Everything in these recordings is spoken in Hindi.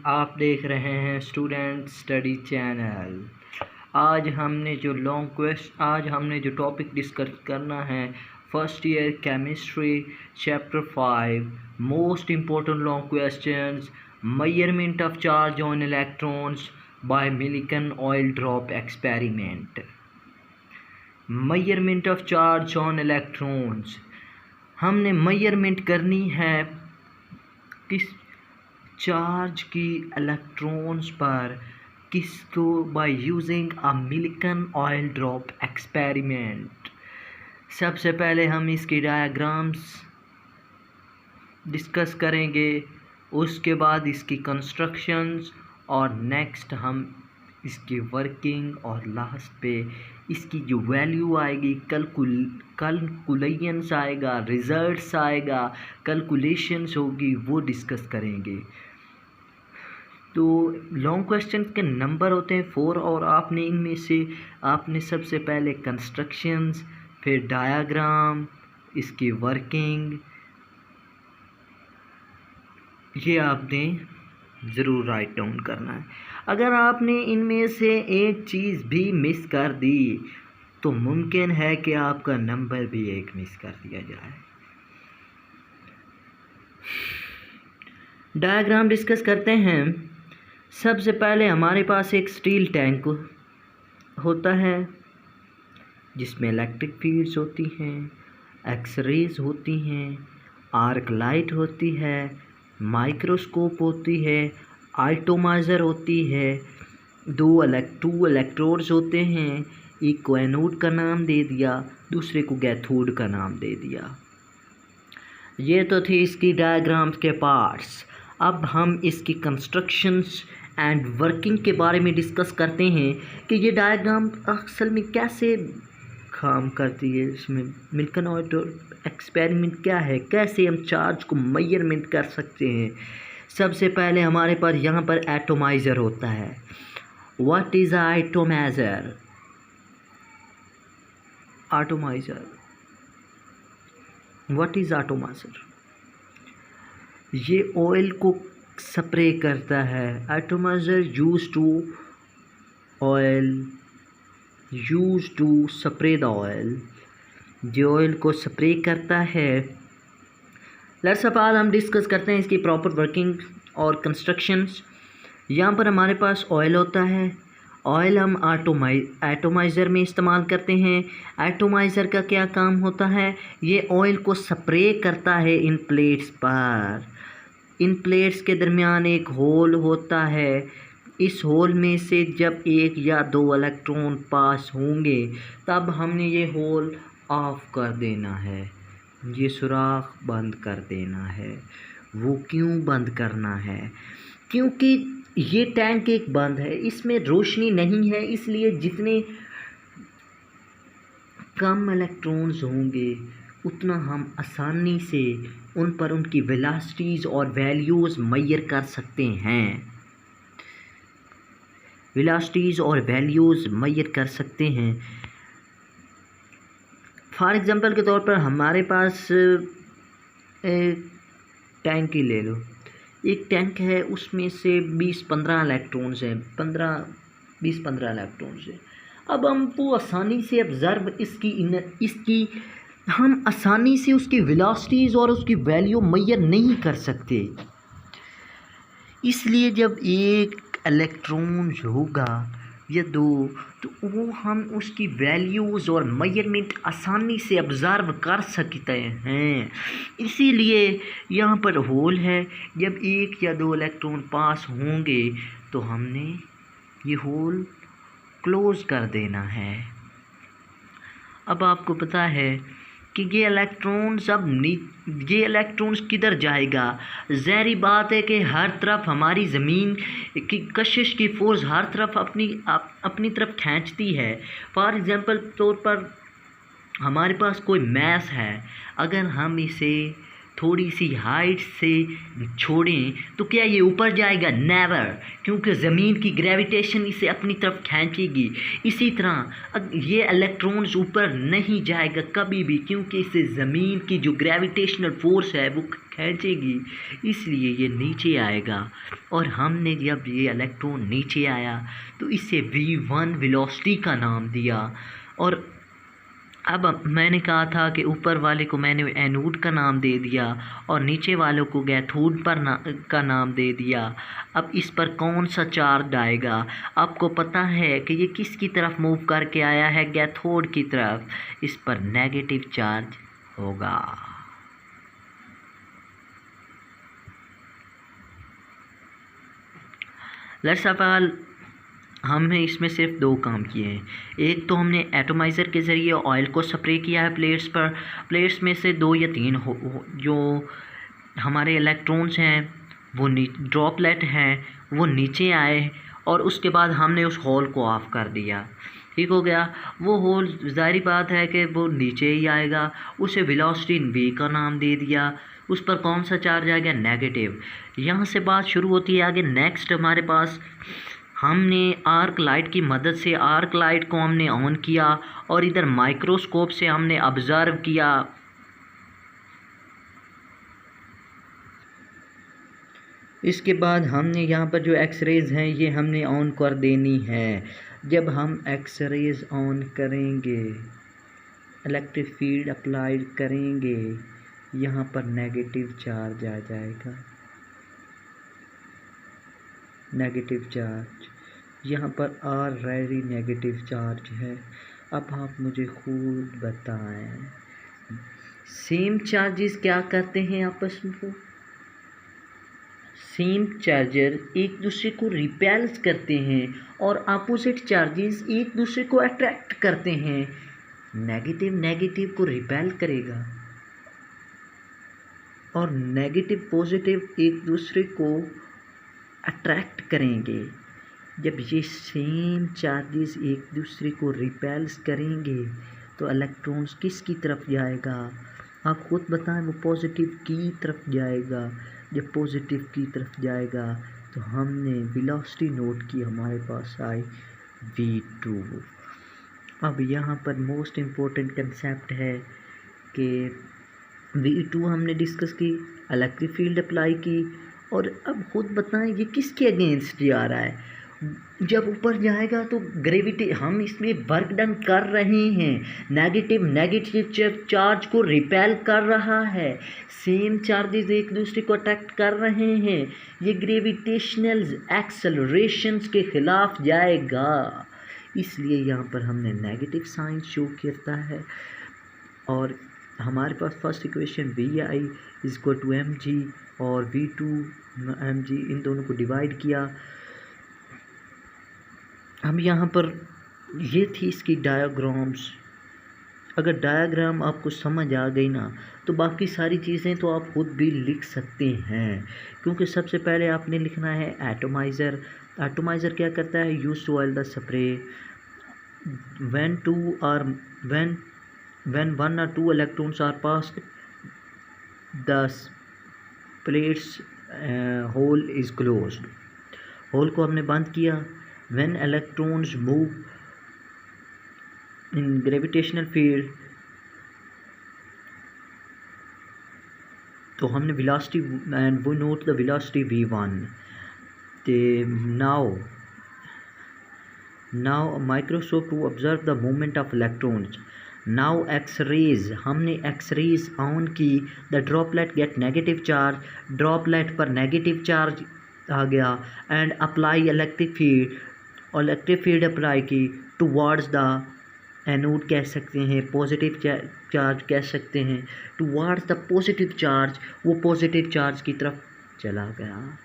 आप देख रहे हैं स्टूडेंट स्टडी चैनल। आज हमने जो टॉपिक डिस्कस करना है, first year chemistry chapter 5 most important long questions, measurement of charge on electrons bye Millikan oil drop experiment. Measurement of charge on electrons, हमने मेजरमेंट करनी है किस चार्ज की इलेक्ट्रॉन्स पर, किसको, by using a Millikan oil drop experiment. सबसे पहले हम इसकी डायग्राम्स डिस्कस करेंगे, उसके बाद इसकी कंस्ट्रक्शंस और नेक्स्ट हम इसकी वर्किंग और लास्ट पे इसकी जो वैल्यू आएगी, कैलकुलेशंस आएगा, रिजल्ट्स आएगा, कैलकुलेशंस होगी, वो डिस्कस करेंगे। तो लॉन्ग क्वेश्चन के नंबर होते हैं 4 और आपने सबसे पहले कंस्ट्रक्शंस, फिर डायग्राम, इसकी वर्किंग, ये आपने ज़रूर राइट डाउन करना है। अगर आपने इनमें से एक चीज़ भी मिस कर दी तो मुमकिन है कि आपका नंबर भी एक मिस कर दिया जाए। डायग्राम डिस्कस करते हैं। सबसे पहले हमारे पास एक स्टील टैंक होता है जिसमें इलेक्ट्रिक फील्ड्स होती हैं, एक्सरेज होती हैं, आर्क लाइट होती है, माइक्रोस्कोप होती है, आइटोमाइज़र होती है, टू इलेक्ट्रोड्स होते हैं, एक को एनोड का नाम दे दिया, दूसरे को कैथोड का नाम दे दिया। ये तो थी इसकी डायग्राम्स के पार्ट्स। अब हम इसकी कंस्ट्रक्शंस एंड वर्किंग के बारे में डिस्कस करते हैं कि ये डायग्राम असल में कैसे काम करती है, इसमें मिलिकन ऑयल एक्सपेरिमेंट क्या है, कैसे हम चार्ज को मेजरमेंट कर सकते हैं। सबसे पहले हमारे पास यहाँ पर एटोमाइज़र होता है। What is atomizer? What is atomizer? ये ऑयल को स्प्रे करता है। Atomizer use to spray the oil, जो ऑयल को स्प्रे करता है। लेट्स सपोज हम डिस्कस करते हैं इसकी प्रॉपर वर्किंग और कंस्ट्रक्शंस। यहाँ पर हमारे पास ऑयल होता है। ऑयल हम एटोमाइज़र में इस्तेमाल करते हैं। एटोमाइज़र का क्या काम होता है? ये ऑयल को स्प्रे करता है इन प्लेट्स पर। इन प्लेट्स के दरमियान एक होल होता है। इस होल में से जब 1 या 2 इलेक्ट्रॉन पास होंगे तब हमने ये होल ऑफ कर देना है, ये सुराख बंद कर देना है। वो क्यों बंद करना है? क्योंकि ये टैंक एक बंद है, इसमें रोशनी नहीं है, इसलिए जितने कम इलेक्ट्रॉन्स होंगे उतना हम आसानी से उन पर उनकी वेलोसिटीज़ और वैल्यूज़ मेजर कर सकते हैं। फॉर एग्ज़ाम्पल के तौर पर हमारे पास टैंक ही ले लो। एक टैंक है, उसमें से 20-15 इलेक्ट्रॉन्स हैं, 20-15 इलेक्ट्रॉन्स हैं। अब हम वो आसानी से ऑब्ज़र्व हम आसानी से उसकी वेलोसिटीज़ और उसकी वैल्यू मेजर नहीं कर सकते। इसलिए जब एक इलेक्ट्रॉन होगा या 2 तो वो हम उसकी वैल्यूज़ और मेजरमेंट आसानी से ऑब्ज़र्व कर सकते हैं। इसीलिए यहाँ पर होल है। जब 1 या 2 इलेक्ट्रॉन पास होंगे तो हमने ये होल क्लोज़ कर देना है। अब आपको पता है कि ये इलेक्ट्रॉन्स किधर जाएगा? ज़ाहिर बात है कि हर तरफ हमारी ज़मीन की कशिश की फ़ोर्स हर तरफ अपनी तरफ खींचती है। फॉर एग्ज़ाम्पल तौर पर हमारे पास कोई मैस है, अगर हम इसे थोड़ी सी हाइट से छोड़ें तो क्या ये ऊपर जाएगा? नेवर, क्योंकि ज़मीन की ग्रेविटेशन इसे अपनी तरफ खींचेगी। इसी तरह ये इलेक्ट्रॉन्स ऊपर नहीं जाएगा कभी भी, क्योंकि इसे ज़मीन की जो ग्रेविटेशनल फोर्स है वो खींचेगी, इसलिए ये नीचे आएगा। और हमने जब ये इलेक्ट्रॉन नीचे आया तो इसे v1 वेलोसिटी का नाम दिया। और अब मैंने कहा था कि ऊपर वाले को मैंने एनोड का नाम दे दिया और नीचे वालों को कैथोड का नाम दे दिया। अब इस पर कौन सा चार्ज आएगा? आपको पता है कि ये किसकी तरफ मूव करके आया है? कैथोड की तरफ। इस पर नेगेटिव चार्ज होगा। लेट्स सवाल, हमने इसमें सिर्फ 2 काम किए हैं। एक तो हमने एटोमाइज़र के ज़रिए ऑयल को स्प्रे किया है प्लेट्स पर। प्लेट्स में से 2 या 3 जो हमारे इलेक्ट्रॉन्स हैं वो ड्रॉपलेट हैं वो नीचे आए और उसके बाद हमने उस होल को ऑफ कर दिया। ठीक हो गया। वो होल ज़ाहिर बात है कि वो नीचे ही आएगा। उसे वेलोसिटी v का नाम दे दिया। उस पर कौन सा चार्ज आ गया? नेगेटिव। यहाँ से बात शुरू होती है आगे। नेक्स्ट हमारे पास हमने आर्क लाइट की मदद से आर्क लाइट को हमने ऑन किया और इधर माइक्रोस्कोप से हमने ऑब्ज़र्व किया। इसके बाद हमने यहाँ पर जो एक्सरेज हैं ये हमने ऑन कर देनी है। जब हम एक्सरेज ऑन करेंगे, इलेक्ट्रिक फील्ड अप्लाई करेंगे, यहाँ पर नेगेटिव चार्ज आ जाएगा। नेगेटिव चार्ज यहाँ पर ऑलरेडी नेगेटिव चार्ज है। अब आप मुझे खुद बताएं, सेम चार्जेस क्या करते हैं आपस में? सेम चार्जर एक दूसरे को रिपेल्स करते हैं और अपोजिट चार्जेस एक दूसरे को अट्रैक्ट करते हैं। नेगेटिव नेगेटिव को रिपेल करेगा और नेगेटिव पॉजिटिव एक दूसरे को अट्रैक्ट करेंगे। जब ये सेम चार्जेस एक दूसरे को रिपेल्स करेंगे तो इलेक्ट्रॉन्स किसकी तरफ जाएगा? आप खुद बताएं। वो पॉजिटिव की तरफ जाएगा। जब पॉजिटिव की तरफ जाएगा तो हमने वेलोसिटी नोट की, हमारे पास आई v2। अब यहाँ पर मोस्ट इम्पोर्टेंट कंसेप्ट है कि v2 हमने डिस्कस की, इलेक्ट्रिक फील्ड अप्लाई की। और अब खुद बताएं ये किसके अगेंस्ट जा रहा है? जब ऊपर जाएगा तो ग्रेविटी, हम इसमें वर्क डन कर रहे हैं। नेगेटिव चार्ज को रिपेल कर रहा है। सेम चार्जेस एक दूसरे को अट्रैक्ट कर रहे हैं। ये ग्रेविटेशनल एक्सेलरेशंस के खिलाफ जाएगा, इसलिए यहाँ पर हमने नेगेटिव साइन शो करता है। और हमारे पास फर्स्ट इक्वेशन vi = mg और v2 mg, इन दोनों को डिवाइड किया। हम यहाँ पर ये थी इसकी डायग्राम्स। अगर डायग्राम आपको समझ आ गई ना तो बाकी सारी चीज़ें तो आप खुद भी लिख सकते हैं, क्योंकि सबसे पहले आपने लिखना है एटोमाइज़र। एटोमाइज़र क्या करता है? Use to oil the spray when 1 or 2 electrons are passed the plates hole is closed। Hole को हमने बंद किया। when electrons move in gravitational field तो हमने velocity and we note the velocity v1। now microscope to observe the movement of electrons। Now X rays, हमने एक्सरेज ऑन की। The droplet get negative charge, droplet पर नेगेटिव चार्ज आ गया। And apply electric field apply की टुवर्ड्स द एनोड कह सकते हैं, पॉजिटिव चार्ज कह सकते हैं। टुवर्ड्स द पॉजिटिव चार्ज, वो पॉजिटिव चार्ज की तरफ चला गया।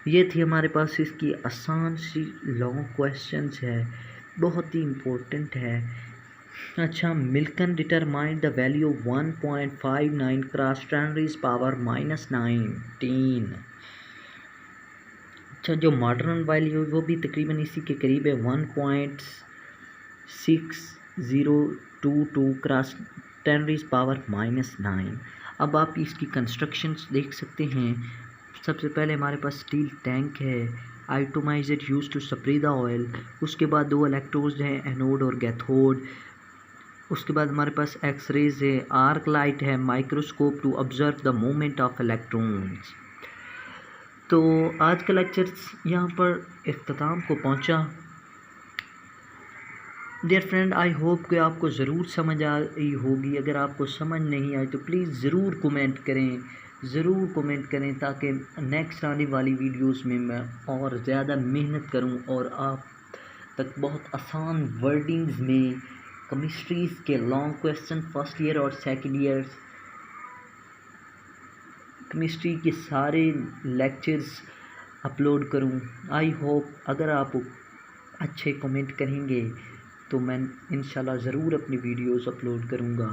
ये थी हमारे पास इसकी आसान सी लॉन्ग क्वेश्चंस है, बहुत ही इम्पोर्टेंट है। अच्छा, मिल्कन डिटरमाइंड द वैल्यू 1.59 क्रॉस 10⁻⁻19। अच्छा, जो मॉडर्न वैल्यू वो भी तकरीबन इसी के करीब है, 1.6022 क्रॉस 10⁻⁻9। अब आप इसकी कंस्ट्रक्शंस देख सकते हैं। सबसे पहले हमारे पास स्टील टैंक है। Atomizer use to spray the oil. उसके बाद 2 इलेक्ट्रोड्स हैं, एनोड और कैथोड। उसके बाद हमारे पास एक्सरेज है, आर्क लाइट है, microscope to observe the movement of electrons. तो आज का लेक्चर्स यहाँ पर इख्तिताम को पहुँचा। डियर फ्रेंड, आई होप कि आपको ज़रूर समझ आई होगी। अगर आपको समझ नहीं आई तो प्लीज़ ज़रूर कमेंट करें ताकि नेक्स्ट आने वाली वीडियोस में मैं और ज़्यादा मेहनत करूं और आप तक बहुत आसान वर्डिंग्स में केमिस्ट्रीज़ के लॉन्ग क्वेश्चन फर्स्ट ईयर और सेकंड ईयर केमिस्ट्री के सारे लेक्चर्स अपलोड करूं। आई होप अगर आप अच्छे कमेंट करेंगे तो मैं इंशाल्लाह ज़रूर अपनी वीडियोस अपलोड करूंगा।